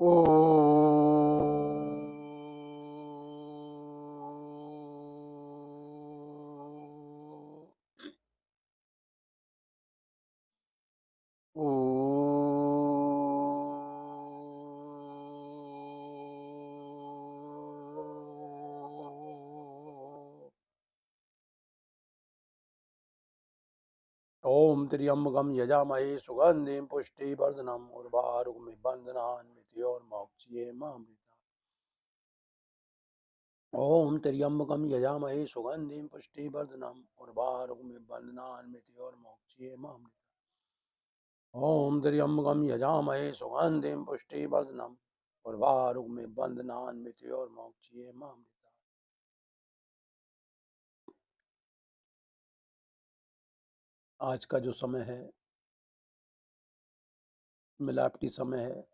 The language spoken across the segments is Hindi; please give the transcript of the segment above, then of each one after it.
ओ ओ ओम त्र्यंबकम यजामहे सुगंधिं पुष्टिवर्धनम् उर्वारुकमिव बन्धनान्मृत्योर्मोक्षयेमामृतात्। ओम त्र्यंबकम यजामहे सुगंधिं पुष्टिवर्धनम् उर्वारुकमिव बन्धनान्मृत्योर्मोक्षयेमामृतात्। ओम त्र्यंबकम यजामहे सुगंधिं पुष्टिवर्धनम् उर्वारुकमिव बन्धनान्मृत्योर्मोक्षयेमामृतात्। आज का जो समय है मिलावटी समय है।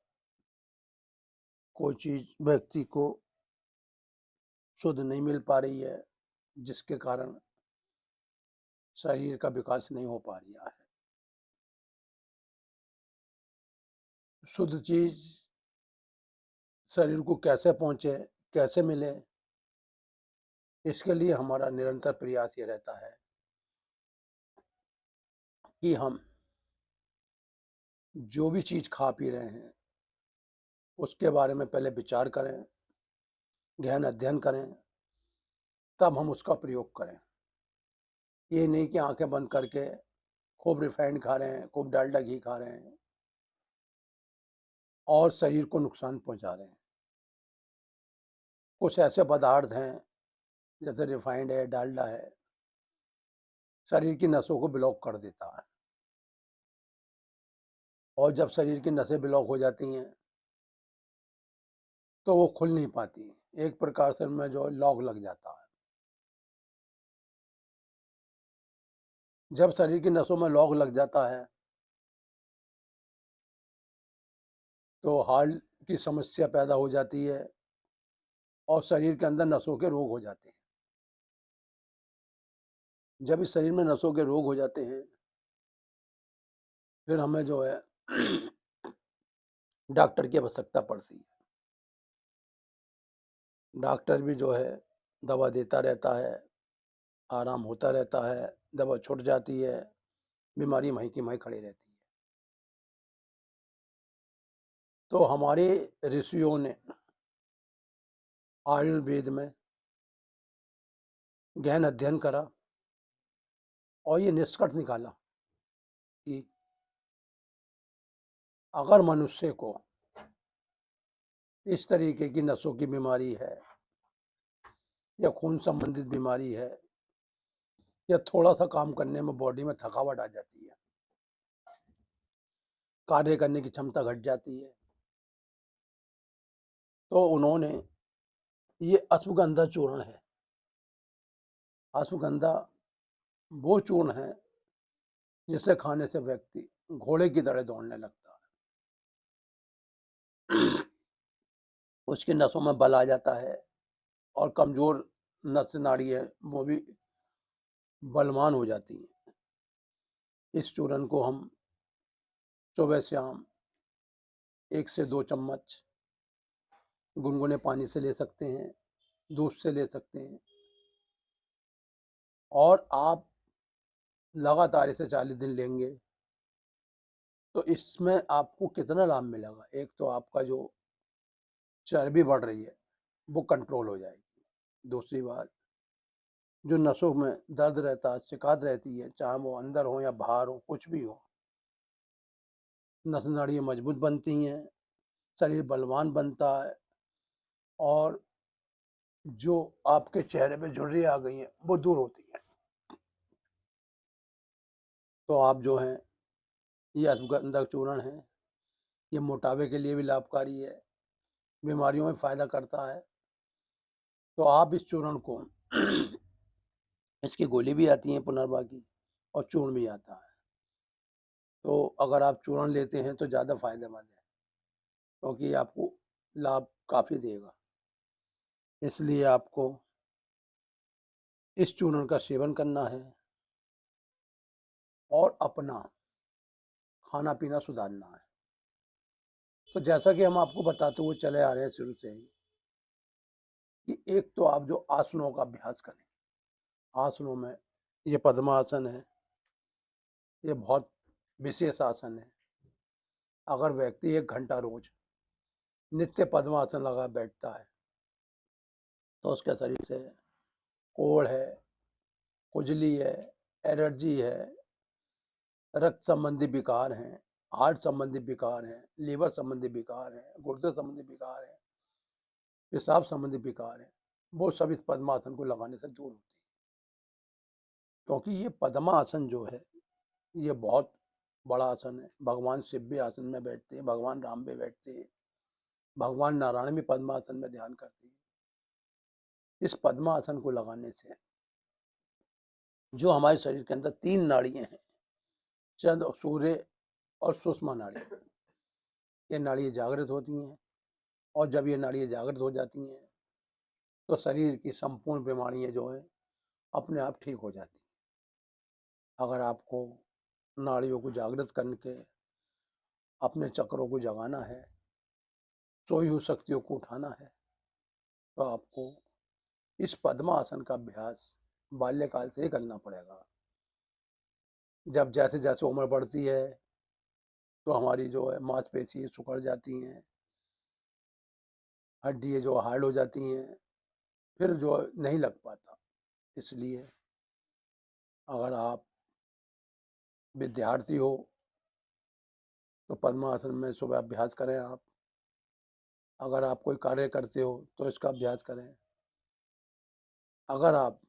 कोई चीज व्यक्ति को शुद्ध नहीं मिल पा रही है, जिसके कारण शरीर का विकास नहीं हो पा रहा है। शुद्ध चीज शरीर को कैसे पहुंचे, कैसे मिले, इसके लिए हमारा निरंतर प्रयास ये रहता है कि हम जो भी चीज खा पी रहे हैं उसके बारे में पहले विचार करें, गहन अध्ययन करें, तब हम उसका प्रयोग करें। ये नहीं कि आंखें बंद करके खूब रिफाइंड खा रहे हैं, खूब डालडा घी खा रहे हैं और शरीर को नुकसान पहुंचा रहे हैं। कुछ ऐसे पदार्थ हैं जैसे रिफाइंड है, डालडा है, शरीर की नसों को ब्लॉक कर देता है और जब शरीर की नसें ब्लॉक हो जाती हैं तो वो खुल नहीं पाती। एक प्रकार से उनमें जो लॉक लग जाता है। जब शरीर की नसों में लॉक लग जाता है तो हार्ट की समस्या पैदा हो जाती है और शरीर के अंदर नसों के रोग हो जाते हैं। जब इस शरीर में नसों के रोग हो जाते हैं फिर हमें जो है डॉक्टर की आवश्यकता पड़ती है। डॉक्टर भी जो है दवा देता रहता है, आराम होता रहता है, दवा छूट जाती है, बीमारी वहीं की वहीं खड़ी रहती है। तो हमारे ऋषियों ने आयुर्वेद में गहन अध्ययन करा और ये निष्कर्ष निकाला कि अगर मनुष्य को इस तरीके की नसों की बीमारी है या खून संबंधित बीमारी है या थोड़ा सा काम करने में बॉडी में थकावट आ जाती है, कार्य करने की क्षमता घट जाती है, तो उन्होंने ये अश्वगंधा चूर्ण है। अश्वगंधा वो चूर्ण है जिसे खाने से व्यक्ति घोड़े की तरह दौड़ने लगता है। उसकी नसों में बल आ जाता है और कमजोर नस नाड़ी है वो भी बलवान हो जाती है। इस चूर्ण को हम सुबह शाम 1 से 2 चम्मच गुनगुने पानी से ले सकते हैं, दूध से ले सकते हैं और आप लगातार इसे 40 दिन लेंगे तो इसमें आपको कितना लाभ मिलेगा। एक तो आपका जो चर्बी बढ़ रही है वो कंट्रोल हो जाएगी। दूसरी बात, जो नसों में दर्द रहता है, शिकायत रहती है, चाहे वो अंदर हो या बाहर हो, कुछ भी हो, नस नाड़ियाँ मजबूत बनती हैं, शरीर बलवान बनता है और जो आपके चेहरे पे झुर्रियाँ आ गई हैं वो दूर होती हैं। तो आप जो हैं ये अश्वगंधा चूर्ण है, ये मोटापे के लिए भी लाभकारी है, बीमारियों में फ़ायदा करता है। तो आप इस चूर्ण को इसकी गोली भी आती है पुनर्वा की और चूर्ण भी आता है। तो अगर आप चूर्ण लेते हैं तो ज़्यादा फायदेमंद है क्योंकि आपको लाभ काफ़ी देगा। इसलिए आपको इस चूर्ण का सेवन करना है और अपना खाना पीना सुधारना है। तो जैसा कि हम आपको बताते हुए चले आ रहे हैं शुरू से ही कि एक तो आप जो आसनों का अभ्यास करें। आसनों में ये पद्मासन है, ये बहुत विशेष आसन है। अगर व्यक्ति 1 घंटा रोज नित्य पद्मासन लगा बैठता है तो उसके शरीर से कोढ़ है, खुजली है, एलर्जी है, रक्त संबंधी विकार हैं, हार्ट संबंधी विकार हैं, लीवर संबंधी विकार हैं, गुर्दे संबंधी विकार हैं, पेशाब संबंधी विकार हैं, वो सब इस पद्मासन को लगाने से दूर होती है। क्योंकि ये पद्मासन जो है ये बहुत बड़ा आसन है। भगवान शिव भी आसन में बैठते हैं, भगवान राम भी बैठते हैं, भगवान नारायण भी पद्मासन में ध्यान करते हैं। इस पद्मासन को लगाने से जो हमारे शरीर के अंदर 3 नाड़ियां हैं, चंद्र, सूर्य और सुषमा नाड़ी, ये नाड़ियां जागृत होती हैं और जब ये नाड़ियां जागृत हो जाती हैं तो शरीर की संपूर्ण बीमारियां जो है अपने आप ठीक हो जाती हैं। अगर आपको नाड़ियों को जागृत करके अपने चक्रों को जगाना है, सोई हुई शक्तियों को उठाना है, तो आपको इस पद्मासन का अभ्यास बाल्यकाल से ही करना पड़ेगा। जब जैसे जैसे उम्र बढ़ती है तो हमारी जो है मांसपेशी सिकुड़ जाती हैं, हड्डियाँ जो हार्ड हो जाती हैं, फिर जो नहीं लग पाता। इसलिए अगर आप विद्यार्थी हो तो पद्मासन में सुबह अभ्यास करें आप। अगर आप कोई कार्य करते हो तो इसका अभ्यास करें। अगर आप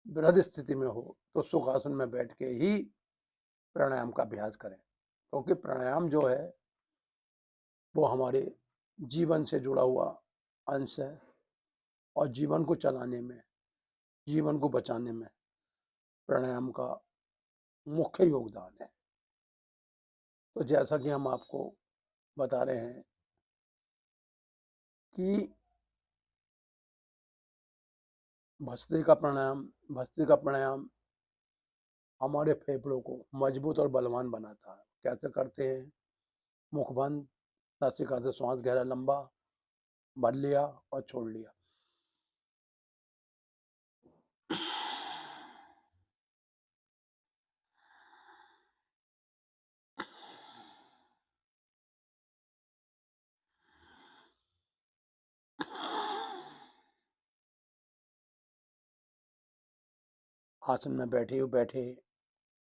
वृद्ध स्थिति में हो तो सुखासन में बैठ के ही प्राणायाम का अभ्यास करें, क्योंकि प्राणायाम जो है वो हमारे जीवन से जुड़ा हुआ अंश है और जीवन को चलाने में, जीवन को बचाने में प्राणायाम का मुख्य योगदान है। तो जैसा कि हम आपको बता रहे हैं कि भस्त्रिका प्राणायाम हमारे फेफड़ों को मजबूत और बलवान बनाता है। कैसे करते हैं? मुख बंद, नासिका से श्वास गहरा लंबा भर लिया और छोड़ लिया। आसन में बैठे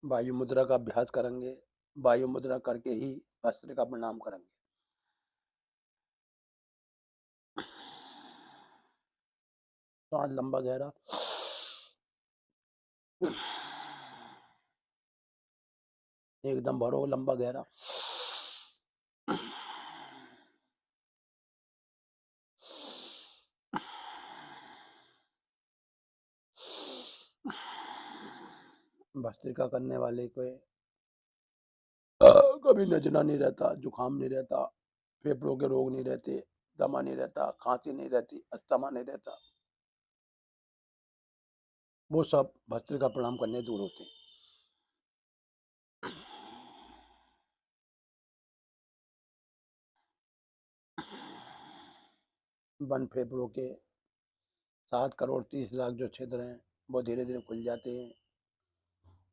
वायु मुद्रा का अभ्यास करेंगे। वायु मुद्रा करके ही भस्त्रिका प्राणायाम करेंगे। सांस लंबा गहरा, एकदम भरो लंबा गहरा। भस्त्रिका करने वाले को कभी नजला नहीं रहता, जुकाम नहीं रहता, फेफड़ों के रोग नहीं रहते, दमा नहीं रहता, खांसी नहीं रहती, अस्थमा नहीं रहता। वो सब भस्त्रिका प्राणायाम करने दूर होते हैं। बंद फेफड़ों के 7 करोड़ 30 लाख जो छिद्र हैं वो धीरे धीरे खुल जाते हैं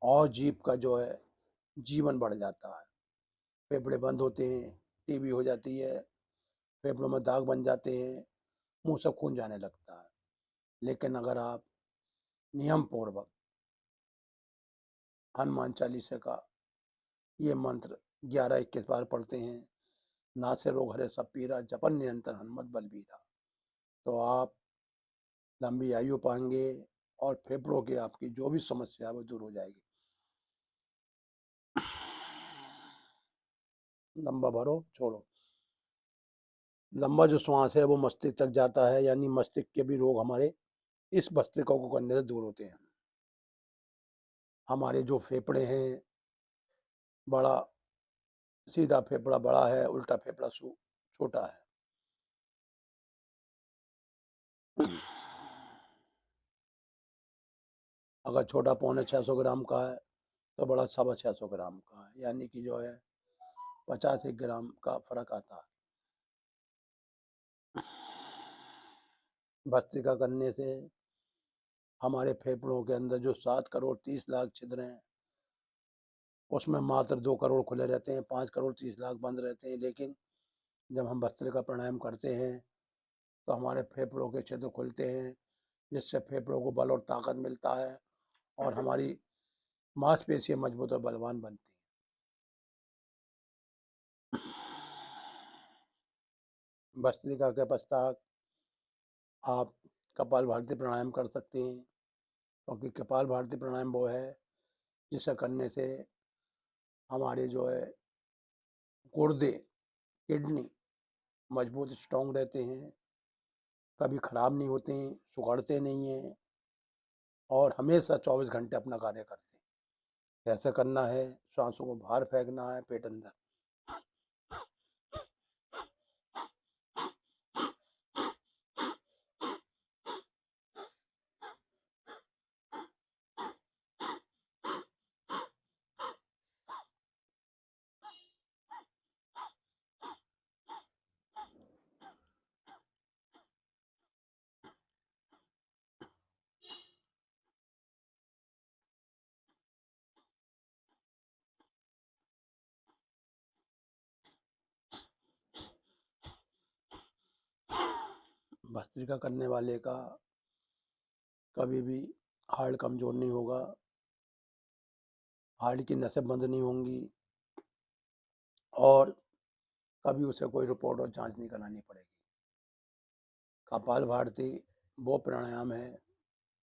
और जीभ का जो है जीवन बढ़ जाता है। फेफड़े बंद होते हैं, टीबी हो जाती है, फेफड़ों में दाग बन जाते हैं, मुंह से खून जाने लगता है। लेकिन अगर आप नियम पूर्वक हनुमान चालीसा का ये मंत्र 11-21 बार पढ़ते हैं, नासे रोग हरे सब पीरा, जपन निरंतर हनुमत बलबीरा, तो आप लंबी आयु पाएंगे और फेफड़ों की आपकी जो भी समस्या है वो दूर हो जाएगी। लंबा भरो, छोड़ो। लंबा जो श्वास है वो मस्तिष्क तक जाता है, यानी मस्तिष्क के भी रोग हमारे इस भस्त्रिका को करने से दूर होते हैं। हमारे जो फेफड़े हैं, बड़ा सीधा फेफड़ा बड़ा है, उल्टा फेफड़ा छोटा है। अगर छोटा 650 ग्राम का है तो बड़ा 650 ग्राम का है, यानी कि जो है 50 ग्राम का फर्क आता है। भस्त्रिका करने से हमारे फेफड़ों के अंदर जो 7 करोड़ 30 लाख छिद्र हैं, उसमें मात्र 2 करोड़ खुले रहते हैं, 5 करोड़ 30 लाख बंद रहते हैं। लेकिन जब हम भस्त्रिका प्राणायाम करते हैं तो हमारे फेफड़ों के छिद्र खुलते हैं, जिससे फेफड़ों को बल और ताकत मिलता है और हमारी मांसपेशियां मजबूत और बलवान बनती हैं। भस्त्रिका के पश्चात आप कपालभाति प्राणायाम कर सकते हैं, क्योंकि कपालभाति प्राणायाम वो है जिसे करने से हमारे जो है गुर्दे, किडनी मजबूत स्ट्रांग रहते हैं, कभी खराब नहीं होते हैं, सुगड़ते नहीं हैं और हमेशा 24 घंटे अपना कार्य करते हैं। कैसे करना है? सांसों को बाहर फेंकना है, पेट अंदर। भस्त्रिका करने वाले का कभी भी हार्ट कमजोर नहीं होगा, हार्ट की नसें बंद नहीं होंगी और कभी उसे कोई रिपोर्ट और जांच नहीं करानी पड़ेगी। कपालभाति वो प्राणायाम है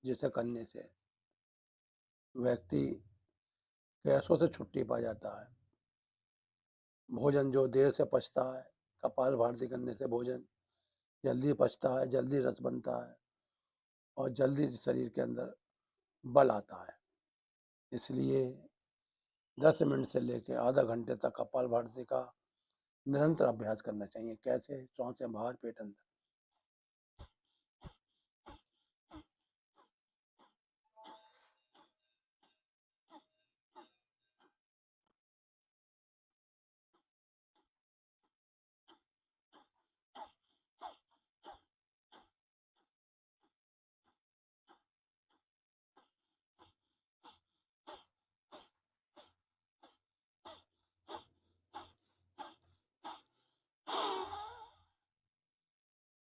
जिसे करने से व्यक्ति गैसों से छुट्टी पा जाता है। भोजन जो देर से पचता है, कपालभाति करने से भोजन जल्दी पचता है, जल्दी रस बनता है और जल्दी शरीर के अंदर बल आता है। इसलिए 10 मिनट से लेकर आधा घंटे तक कपालभाति का निरंतर अभ्यास करना चाहिए। कैसे? सांसें बाहर, पेट अंदर।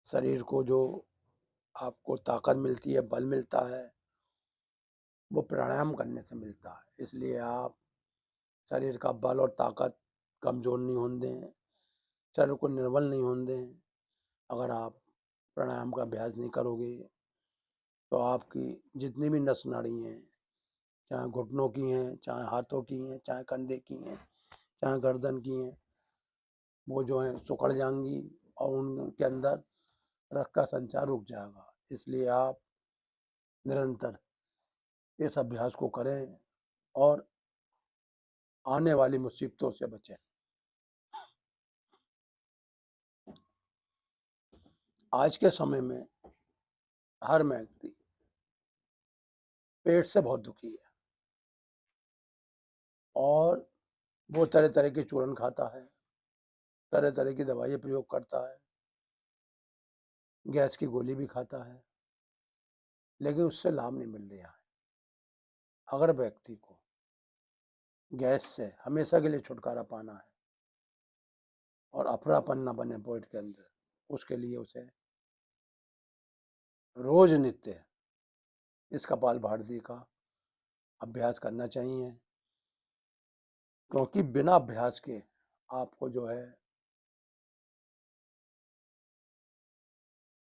शरीर को जो आपको ताकत मिलती है, बल मिलता है, वो प्राणायाम करने से मिलता है। इसलिए आप शरीर का बल और ताकत कमजोर नहीं होने दें, शरीर को निर्बल नहीं होने दें। अगर आप प्राणायाम का अभ्यास नहीं करोगे तो आपकी जितनी भी नस नाड़ी हैं, चाहे घुटनों की हैं, चाहे हाथों की हैं, चाहे कंधे की हैं, चाहे गर्दन की हैं, वो जो है सिकुड़ जाएंगी और उनके अंदर रक्त का संचार रुक जाएगा। इसलिए आप निरंतर इस अभ्यास को करें और आने वाली मुसीबतों से बचें। आज के समय में हर व्यक्ति पेट से बहुत दुखी है और वो तरह तरह के चूरन खाता है, तरह तरह की दवाइयाँ प्रयोग करता है, गैस की गोली भी खाता है, लेकिन उससे लाभ नहीं मिल रहा है। अगर व्यक्ति को गैस से हमेशा के लिए छुटकारा पाना है और अफरापन न बने पेट के अंदर, उसके लिए उसे रोज नित्य इस कपालभाति का अभ्यास करना चाहिए, क्योंकि बिना अभ्यास के आपको जो है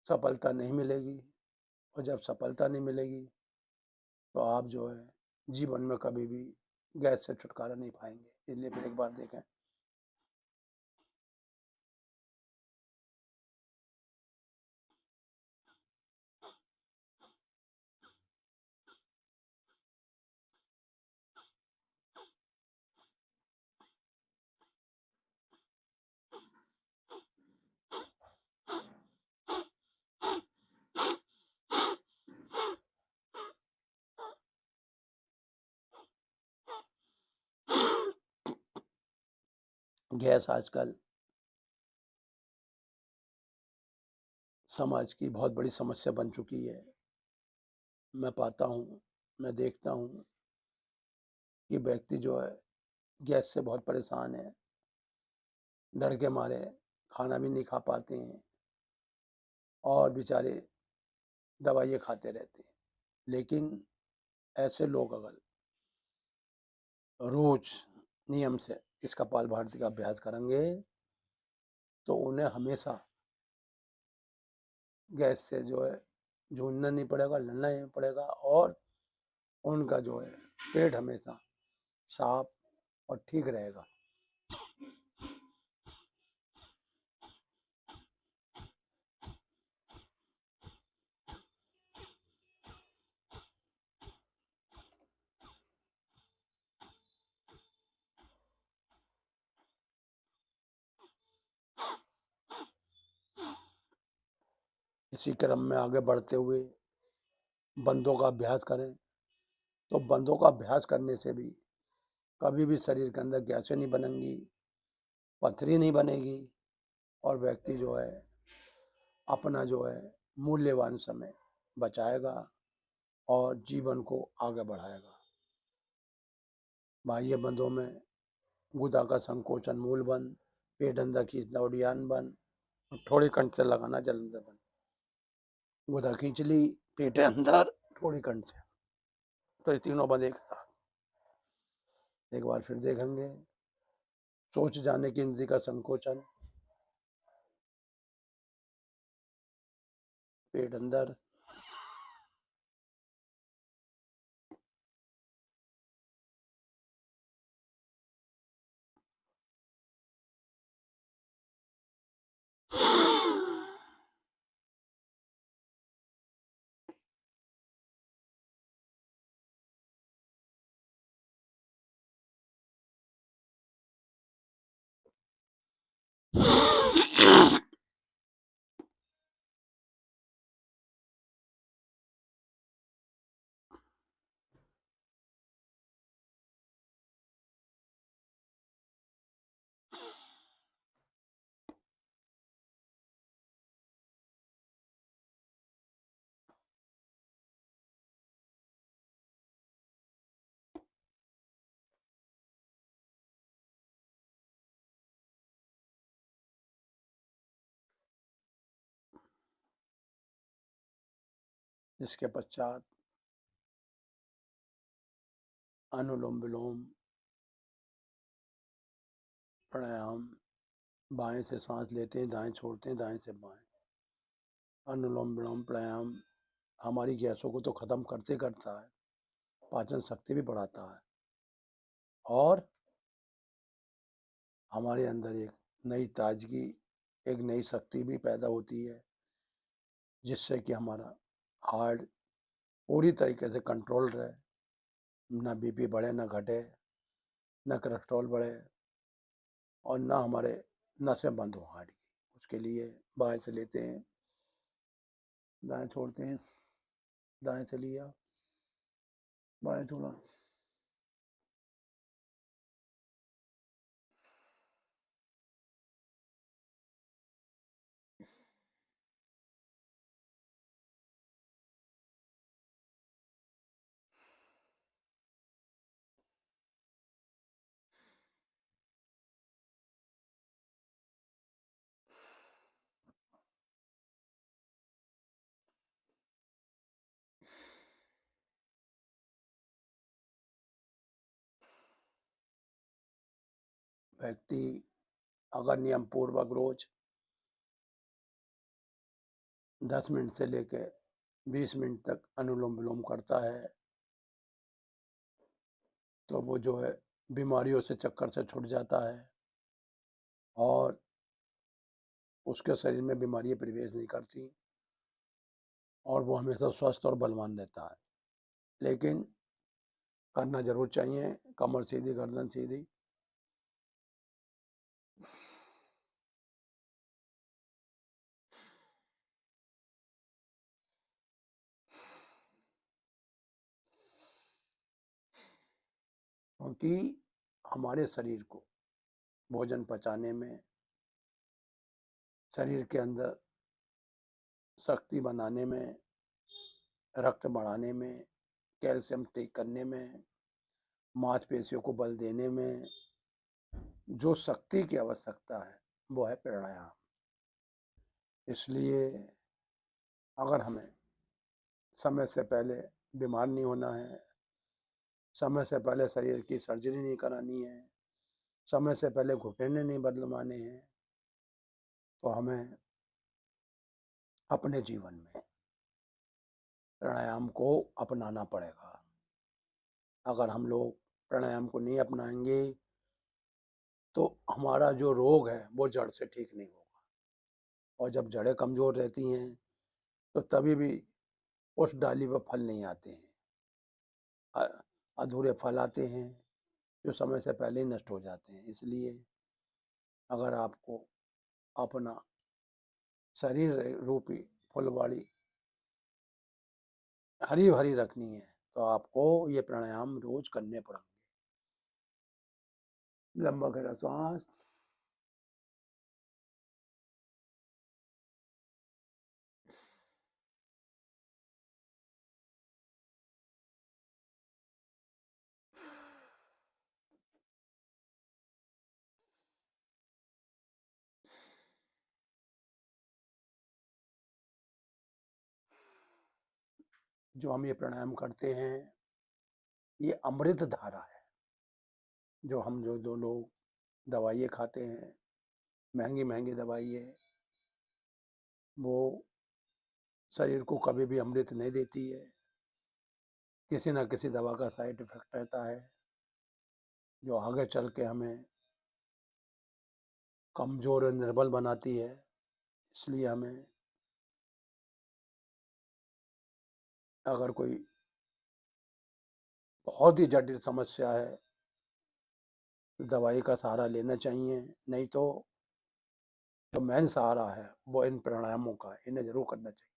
सफलता नहीं मिलेगी और जब सफलता नहीं मिलेगी तो आप जो है जीवन में कभी भी गैस से छुटकारा नहीं पाएंगे। इसलिए फिर एक बार देखें। गैस आजकल समाज की बहुत बड़ी समस्या बन चुकी है। मैं पाता हूँ, मैं देखता हूँ कि व्यक्ति जो है गैस से बहुत परेशान है, डर के मारे खाना भी नहीं खा पाते हैं और बेचारे दवाइयाँ खाते रहते हैं। लेकिन ऐसे लोग अगर रोज नियम से इस कपालभाति का अभ्यास करेंगे तो उन्हें हमेशा गैस से जो है जूझना नहीं पड़ेगा, लड़ना नहीं पड़ेगा और उनका जो है पेट हमेशा साफ और ठीक रहेगा। इसी क्रम में आगे बढ़ते हुए बंदों का अभ्यास करें तो बंदों का अभ्यास करने से भी कभी भी शरीर के अंदर गैसें नहीं बनेंगी, पथरी नहीं बनेगी और व्यक्ति जो है अपना जो है मूल्यवान समय बचाएगा और जीवन को आगे बढ़ाएगा। बाह्य बंदों में गुदा का संकोचन मूल बंद, पेट अंदर खींचना उड़ियान बंद, थोड़ी कंठ से लगाना जलंधर बंद। गुदा खींच ली, पेट अंदर, थोड़ी कंठ से, तो ये तीनों बंद एक साथ। एक बार फिर देखेंगे। सोच जाने की इंद्री का संकोचन, पेट अंदर, इसके पश्चात अनुलोम विलोम प्राणायाम, बाएं से सांस लेते हैं, दाएं छोड़ते हैं, दाएं से बाएं। अनुलोम विलोम प्राणायाम हमारी गैसों को तो खत्म करते करता है, पाचन शक्ति भी बढ़ाता है और हमारे अंदर एक नई ताजगी, एक नई शक्ति भी पैदा होती है, जिससे कि हमारा हार्ट पूरी तरीके से कंट्रोल रहे, ना बीपी बढ़े, ना घटे, ना कोलेस्ट्रॉल बढ़े और ना हमारे नसें बंद हो हार्ट की। उसके लिए बाएं से लेते हैं, दाएं छोड़ते हैं, दाएं से लिया, बाएं छोड़ा। व्यक्ति अगर नियम पूर्वक रोज 10 मिनट से लेकर 20 मिनट तक अनुलोम विलोम करता है तो वो जो है बीमारियों से, चक्कर से छूट जाता है और उसके शरीर में बीमारियां प्रवेश नहीं करती और वो हमेशा स्वस्थ और बलवान रहता है। लेकिन करना जरूर चाहिए, कमर सीधी, गर्दन सीधी। क्योंकि हमारे शरीर को भोजन पचाने में, शरीर के अंदर शक्ति बनाने में, रक्त बढ़ाने में, कैल्शियम ठीक करने में, मांसपेशियों को बल देने में जो शक्ति की आवश्यकता है वो है प्राणायाम। इसलिए अगर हमें समय से पहले बीमार नहीं होना है, समय से पहले शरीर की सर्जरी नहीं करानी है, समय से पहले घुटने नहीं बदलवाने हैं, तो हमें अपने जीवन में प्राणायाम को अपनाना पड़ेगा। अगर हम लोग प्राणायाम को नहीं अपनाएंगे तो हमारा जो रोग है वो जड़ से ठीक नहीं होगा, और जब जड़ें कमज़ोर रहती हैं तो तभी भी उस डाली पर फल नहीं आते हैं, अधूरे फल आते हैं जो समय से पहले ही नष्ट हो जाते हैं। इसलिए अगर आपको अपना शरीर रूपी फुलवाड़ी हरी भरी रखनी है तो आपको ये प्राणायाम रोज करने पड़ेंगे। लंबा गहरा सांस, जो हम ये प्राणायाम करते हैं ये अमृत धारा है। जो लोग दवाइयाँ खाते हैं, महंगी महंगी दवाई है, वो शरीर को कभी भी अमृत नहीं देती है। किसी ना किसी दवा का साइड इफेक्ट रहता है जो आगे चल के हमें कमज़ोर और निर्बल बनाती है। इसलिए हमें अगर कोई बहुत ही जटिल समस्या है तो दवाई का सहारा लेना चाहिए, नहीं तो जो मेन सहारा है वो इन प्राणायामों का, इन्हें जरूर करना चाहिए।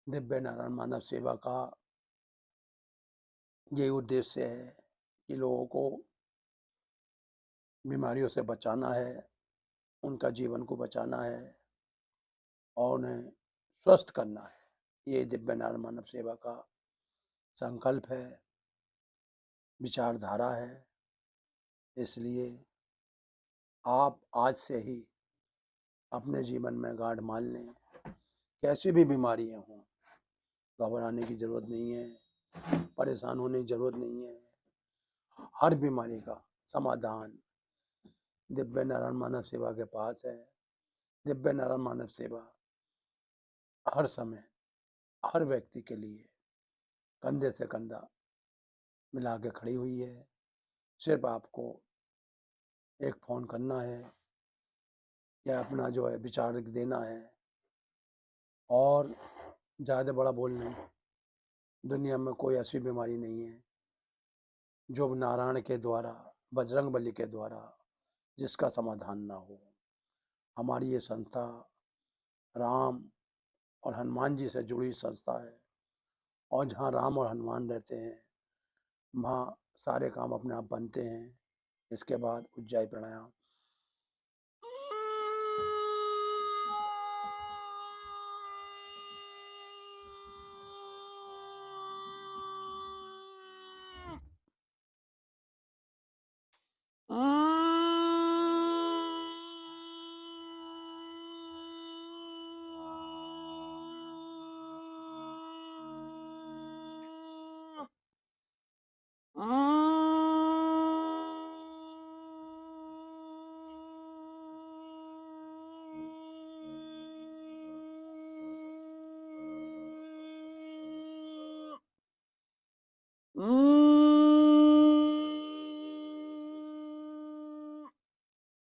दिव्य नारायण मानव सेवा का यही उद्देश्य है कि लोगों को बीमारियों से बचाना है, उनका जीवन को बचाना है और उन्हें स्वस्थ करना है। ये दिव्य नारायण मानव सेवा का संकल्प है, विचारधारा है। इसलिए आप आज से ही अपने जीवन में गांठ मान लें। कैसी भी बीमारियां हों, घबराने की ज़रूरत नहीं है, परेशान होने की ज़रूरत नहीं है। हर बीमारी का समाधान दिव्य नारायण मानव सेवा के पास है। दिव्य नारायण मानव सेवा हर समय हर व्यक्ति के लिए कंधे से कंधा मिला के खड़ी हुई है। सिर्फ आपको एक फ़ोन करना है या अपना जो है विचार देना है, और ज़्यादा बड़ा बोल नहीं। दुनिया में कोई ऐसी बीमारी नहीं है जो नारायण के द्वारा, बजरंग बली के द्वारा जिसका समाधान ना हो। हमारी ये संस्था राम और हनुमान जी से जुड़ी संस्था है, और जहाँ राम और हनुमान रहते हैं वहाँ सारे काम अपने आप बनते हैं। इसके बाद उज्जाई प्राणायाम।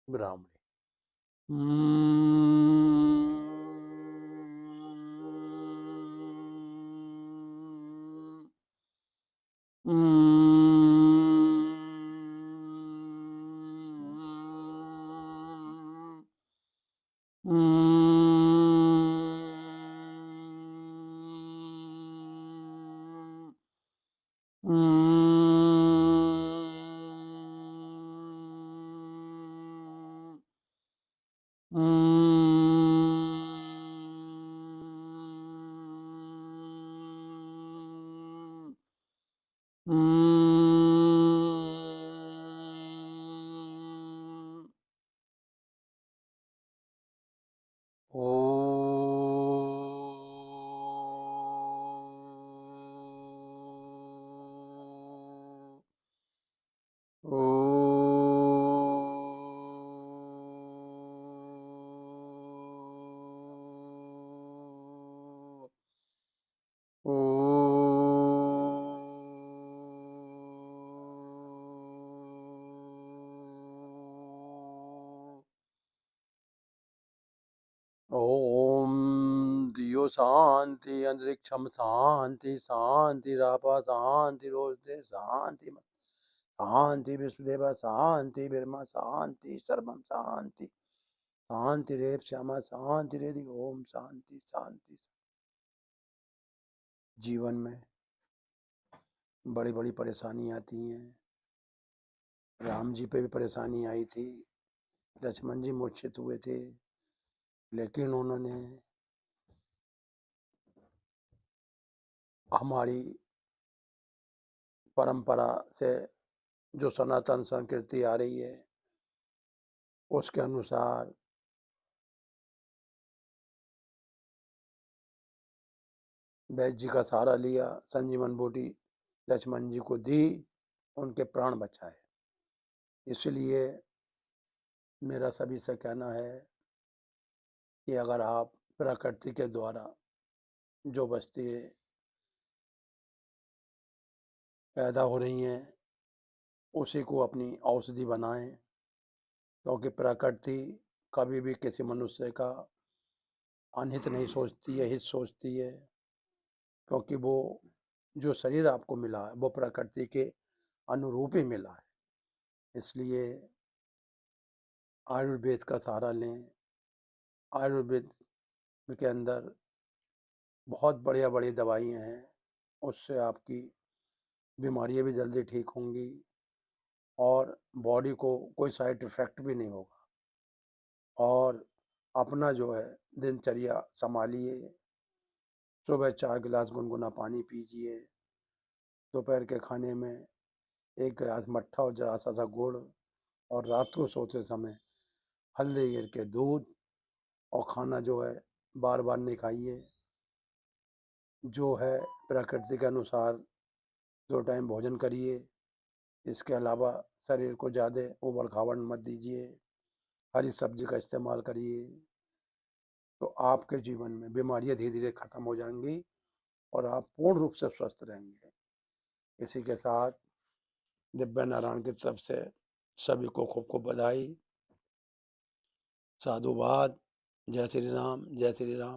ब्राह्मणी। ओम दियो शांति अंतरिक्षम शांति शांति रापा शांति रोजदे शांति शांति विश्वदेवा शांति ब्रह्मा शांति सर्वम शांति शांति रेव श्यामा शांति रेदि ओम शांति शांति। जीवन में बड़ी बड़ी परेशानी आती हैं। राम जी पे भी परेशानी आई थी, लक्ष्मण जी मूर्छित हुए थे, लेकिन उन्होंने हमारी परंपरा से जो सनातन संस्कृति आ रही है उसके अनुसार वैद्य जी का सहारा लिया, संजीवन बूटी लक्ष्मण जी को दी, उनके प्राण बचाए। इसलिए मेरा सभी से कहना है कि अगर आप प्रकृति के द्वारा जो वस्तुएं पैदा हो रही हैं उसी को अपनी औषधि बनाएं, क्योंकि प्रकृति कभी भी किसी मनुष्य का अनहित नहीं सोचती है, हित सोचती है। क्योंकि वो जो शरीर आपको मिला है वो प्रकृति के अनुरूप ही मिला है। इसलिए आयुर्वेद का सहारा लें। आयुर्वेद के अंदर बहुत बढ़िया बड़ी दवाइयाँ हैं, उससे आपकी बीमारियाँ भी जल्दी ठीक होंगी और बॉडी को कोई साइड इफ़ेक्ट भी नहीं होगा। और अपना जो है दिनचर्या संभालिए। सुबह 4 गिलास गुनगुना पानी पीजिए, दोपहर के खाने में 1 गिलास मट्ठा और ज़रा सा गुड़, और रात को सोते समय हल्दी गिर के दूध। और खाना जो है बार बार नहीं खाइए, जो है प्रकृति के अनुसार 2 टाइम भोजन करिए। इसके अलावा शरीर को ज़्यादा उबड़ खाबड़ मत दीजिए, हरी सब्जी का इस्तेमाल करिए, तो आपके जीवन में बीमारियां धीरे धीरे खत्म हो जाएंगी और आप पूर्ण रूप से स्वस्थ रहेंगे। इसी के साथ दिव्या नारायण की तरफ से सभी को खूब खूब बधाई, साधुवाद। जय श्री राम, जय श्री राम।